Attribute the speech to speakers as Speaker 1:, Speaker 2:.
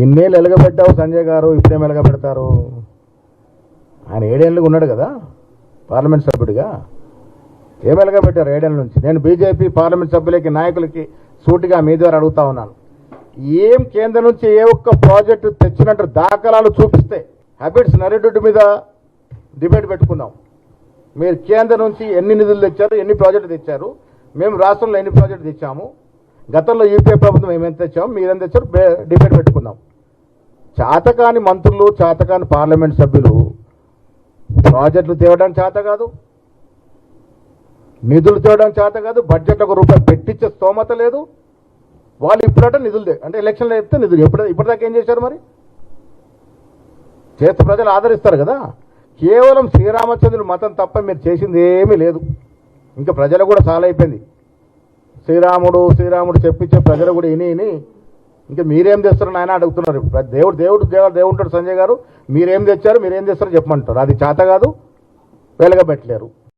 Speaker 1: ఇన్నేళ్ళు ఎలగబెట్టావు సంజయ్ గారు, ఇప్పుడేం ఎలగబెడతారు? ఆయన 7 ఏళ్ళుగా ఉన్నాడు కదా పార్లమెంట్ సభ్యుడిగా. ఏం ఎలగబెట్టారు 7 ఏళ్ళ నుంచి? నేను బీజేపీ పార్లమెంట్ సభ్యులకి, నాయకులకి సూటిగా మీ ద్వారా అడుగుతా ఉన్నాను. ఏం కేంద్రం నుంచి ఏ ఒక్క ప్రాజెక్టు తెచ్చినట్టు దాఖలాలు చూపిస్తే హ్యాబిట్స్ నరేటివ్ మీద డిబేట్ పెట్టుకుందాం. మీరు కేంద్రం నుంచి ఎన్ని నిధులు తెచ్చారు, ఎన్ని ప్రాజెక్టులు తెచ్చారు, మేము రాష్ట్రంలో ఎన్ని ప్రాజెక్టులు తెచ్చాము, గతంలో యూపీఏ ప్రభుత్వం ఏమేమి తెచ్చాము, మీరేం తెచ్చారు, డిబేట్ పెట్టుకుందాం. చేతకాని మంత్రులు, చేతకాని పార్లమెంట్ సభ్యులు ప్రాజెక్టులు తేవడానికి చేత కాదు, నిధులు తేవడానికి చేత కాదు, బడ్జెట్ ₹1 పెట్టించే స్తోమత లేదు. వాళ్ళు ఇప్పుడట నిధులు అంటే ఎలక్షన్లో చెప్తే నిధులు ఇప్పటిదాకా ఏం చేశారు? మరి చేస్తే ప్రజలు ఆదరిస్తారు కదా. కేవలం శ్రీరామచంద్రుని మతం తప్ప మీరు చేసింది ఏమీ లేదు. ఇంకా ప్రజలు కూడా చాలా అయిపోయింది. శ్రీరాముడు చెప్పించే ప్రజలు కూడా విని ఇంకా మీరేం చేస్తారని ఆయన అడుగుతున్నారు. దేవుడు ఉంటాడు సంజయ్ గారు. మీరేం తెచ్చారు, మీరేం చేస్తారో చెప్పమంటారు. అది చేత కాదు, వెలగబెట్టలేరు.